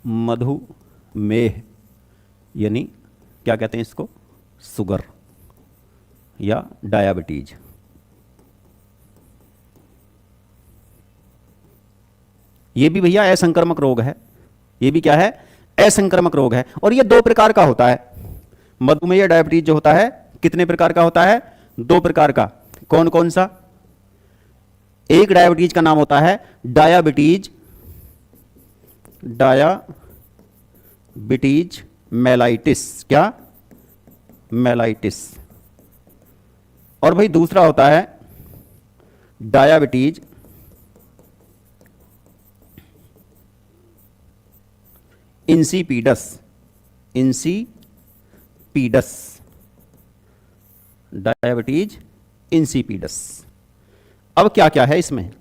मधुमेह यानी क्या कहते हैं इसको, शुगर या डायबिटीज। ये भी भैया असंक्रामक रोग है, ये भी क्या है, असंक्रामक रोग है। और ये दो प्रकार का होता है, मधुमेह या डायबिटीज जो होता है कितने प्रकार का होता है, दो प्रकार का। कौन कौन सा, एक डायबिटीज का नाम होता है डायबिटीज मेलाइटिस, क्या, मेलाइटिस। और भाई दूसरा होता है डायबिटीज इंसिपिडस, डायबिटीज इंसिपिडस। अब क्या क्या है इसमें,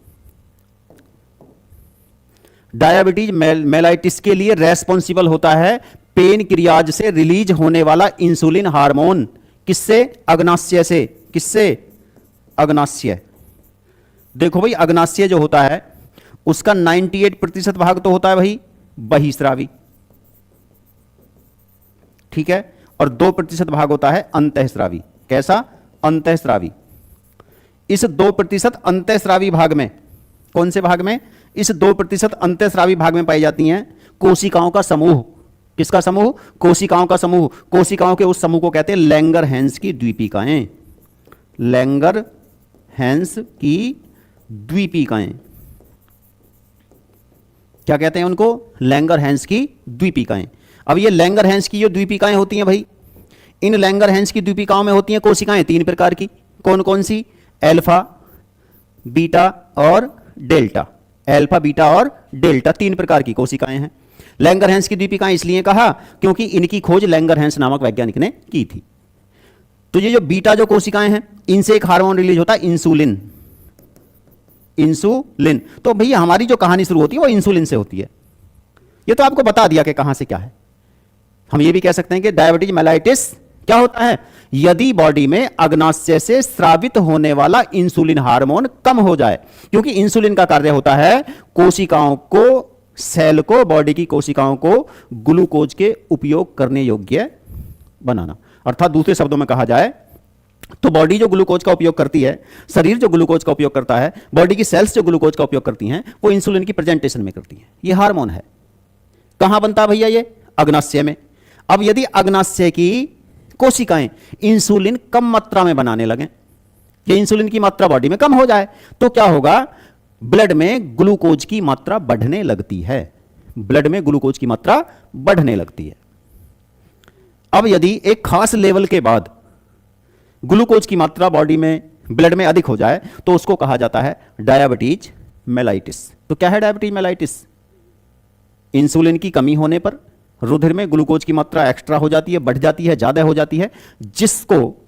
डायबिटीज मेलाइटिस के लिए रेस्पॉन्सिबल होता है पेनक्रियाज से रिलीज होने वाला इंसुलिन हार्मोन। किससे, अग्नाशय से। किससे, अग्नाशय। देखो भाई अग्नाशय जो होता है उसका 98% भाग तो होता है भाई बहिस्रावी, ठीक है, और 2% भाग होता है अंतःस्रावी। कैसा, अंतःस्रावी। इस 2% अंतःस्रावी भाग में, कौन से भाग में, इस 2% अंतःस्रावी भाग में पाई जाती हैं कोशिकाओं का समूह। किसका समूह, कोशिकाओं का समूह। कोशिकाओं के उस समूह को कहते हैं लैंगरहैंस की द्वीपिकाएं, लैंगरहैंस की द्वीपिकाएं। क्या कहते हैं उनको, लैंगरहैंस की द्वीपिकाएं। अब ये लैंगरहैंस की जो द्वीपिकाएं होती हैं भाई, इन लैंगरहैंस की द्वीपिकाओं में होती हैं कोशिकाएं 3 प्रकार की। कौन कौन सी, अल्फा, बीटा और डेल्टा। अल्फा, बीटा और डेल्टा 3 प्रकार की कोशिकाएं हैं। लैंगरहैंस की द्वीपिकाएं इसलिए कहा क्योंकि इनकी खोज लैंगरहैंस नामक वैज्ञानिक ने की थी। तो ये जो बीटा जो कोशिकाएं हैं इनसे एक हार्मोन रिलीज होता है इंसुलिन, इंसुलिन। तो भैया हमारी जो कहानी शुरू होती है वो इंसुलिन से होती है। ये तो आपको बता दिया कि कहां से क्या है। हम ये भी कह सकते हैं कि डायबिटीज मेलाइटिस क्या होता है, यदि बॉडी में अग्नाशय से स्रावित होने वाला इंसुलिन हार्मोन कम हो जाए। क्योंकि इंसुलिन का कार्य होता है कोशिकाओं को, सेल को, बॉडी की कोशिकाओं को ग्लूकोज के उपयोग करने योग्य बनाना। अर्थात दूसरे शब्दों में कहा जाए तो बॉडी जो ग्लूकोज का उपयोग करती है, शरीर जो ग्लूकोज का उपयोग करता है, बॉडी की सेल्स जो ग्लूकोज का उपयोग करती हैं, वो इंसुलिन की प्रेजेंटेशन में करती हैं। ये हार्मोन है। कहां बनता है भैया, ये अग्नाशय में। अब यदि अग्नाशय की कोशिकाएं इंसुलिन कम मात्रा में बनाने लगें, कि इंसुलिन की मात्रा बॉडी में कम हो जाए, तो क्या होगा, ब्लड में ग्लूकोज की मात्रा बढ़ने लगती है। ब्लड में ग्लूकोज की मात्रा बढ़ने लगती है। अब यदि एक खास लेवल के बाद ग्लूकोज की मात्रा बॉडी में, ब्लड में अधिक हो जाए तो उसको कहा जाता है डायबिटीज मेलाइटिस। तो क्या है डायबिटीज मेलाइटिस, इंसुलिन की कमी होने पर रुधिर में ग्लूकोज की मात्रा एक्स्ट्रा हो जाती है, बढ़ जाती है, ज्यादा हो जाती है, जिसको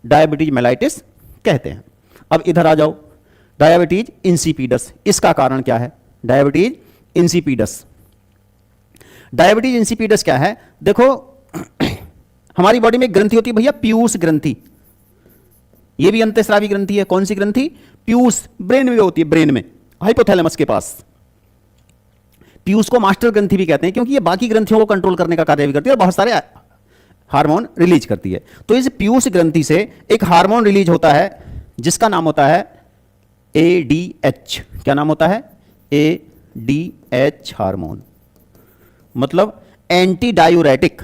डायबिटीज मेलाइटिस कहते हैं। अब इधर आ जाओ, डायबिटीज इंसिपिडस, इसका कारण क्या है, डायबिटीज इंसिपिडस। डायबिटीज इंसिपिडस क्या है, देखो हमारी बॉडी में ग्रंथि होती है भैया, पीयूष ग्रंथि। ये भी अंतःस्रावी ग्रंथि है। कौन सी ग्रंथि, पीयूष, ब्रेन में होती है, ब्रेन में, हाइपोथैलेमस के पास। पीयूष को मास्टर ग्रंथि भी कहते हैं क्योंकि ये बाकी ग्रंथियों को कंट्रोल करने का कार्य भी करती है और बहुत सारे हार्मोन रिलीज करती है। तो इस पीयूष ग्रंथि से एक हार्मोन रिलीज होता है जिसका नाम होता है एडीएच। क्या नाम होता है, एडीएच हार्मोन, मतलब एंटी डायूरेटिक।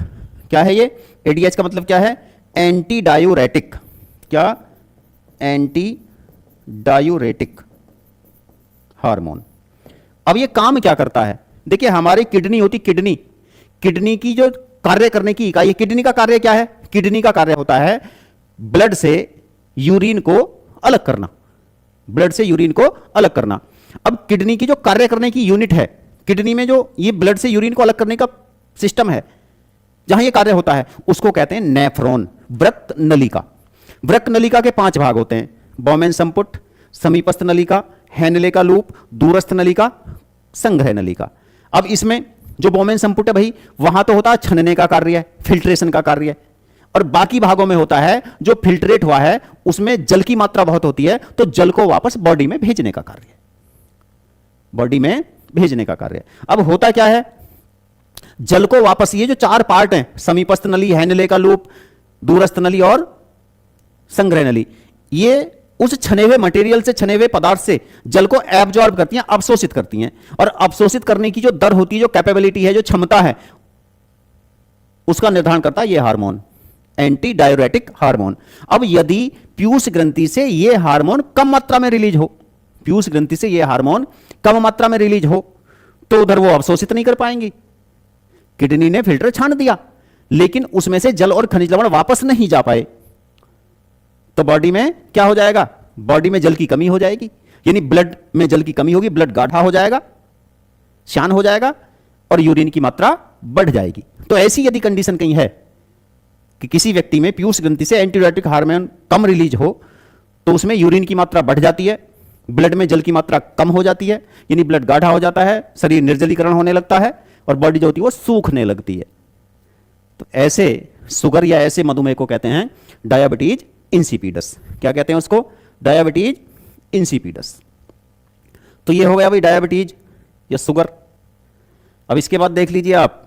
क्या है ये, एडीएच का मतलब क्या है, एंटी डायूरेटिक। क्या, एंटी डायूरेटिक हार्मोन। अब ये काम क्या करता है, देखिए हमारी किडनी होती, किडनी, किडनी की जो कार्य करने की इकाई है, किडनी का कार्य क्या है, किडनी का कार्य होता है ब्लड से यूरिन को अलग करना, ब्लड से यूरिन को अलग करना। अब किडनी की जो कार्य करने की यूनिट है, किडनी में जो ये ब्लड से यूरिन को अलग करने का सिस्टम है, जहां ये कार्य होता है, उसको कहते हैं नेफ्रॉन, वृक्क नलिका। वृक्क नलिका के 5 भाग होते हैं, बॉमेन संपुट, समीपस्थ नलिका, हेनले का लूप, दूरस्थ नलिका, संग्रह नलिका। अब इसमें जो बॉमेन संपुट है भाई, वहां तो होता है छनने का कार्य है, फिल्ट्रेशन का कार्य है, और बाकी भागों में होता है जो फिल्ट्रेट हुआ है उसमें जल की मात्रा बहुत होती है, तो जल को वापस बॉडी में भेजने का कार्य, बॉडी में भेजने का कार्य। अब होता क्या है, जल को वापस, ये जो 4 पार्ट हैं, समीपस्थ नली, हैनले का लूप, दूरस्थ नली और संग्रह नली, ये उस छने हुए मटेरियल से, छने हुए पदार्थ से जल को एब्जॉर्ब करती हैं, अवशोषित करती हैं। और अवशोषित करने की जो दर होती है, जो कैपेबिलिटी है, जो क्षमता है, उसका निर्धारण करता है यह हार्मोन, एंटी डाययूरेटिक हार्मोन। अब यदि पीयूष ग्रंथि से यह हार्मोन कम मात्रा में रिलीज हो, पीयूष ग्रंथि से यह हार्मोन कम मात्रा में रिलीज हो, तो उधर वो अवशोषित नहीं कर पाएंगी। किडनी ने फिल्टर छान दिया, लेकिन उसमें से जल और खनिज लवण वापस नहीं जा पाए, तो बॉडी में क्या हो जाएगा? बॉडी में जल की कमी हो जाएगी, यानी ब्लड में जल की कमी होगी, ब्लड गाढ़ा हो जाएगा, श्यान हो जाएगा और यूरिन की मात्रा बढ़ जाएगी। तो ऐसी यदि कंडीशन कहीं है कि किसी व्यक्ति में पीयूष ग्रंथि से एंटीडायरेटिक हार्मोन कम रिलीज हो, तो उसमें यूरिन की मात्रा बढ़ जाती है, ब्लड में जल की मात्रा कम हो जाती है, यानी ब्लड गाढ़ा हो जाता है, शरीर निर्जलीकरण होने लगता है और बॉडी जो होती है वो सूखने लगती है। तो ऐसे शुगर या ऐसे मधुमेह को कहते हैं डायबिटीज इंसिपिडस। क्या कहते हैं उसको? Diabetes insipidus. तो ये हो गया भाई डायबिटीज या शुगर। अब इसके बाद देख लीजिए आप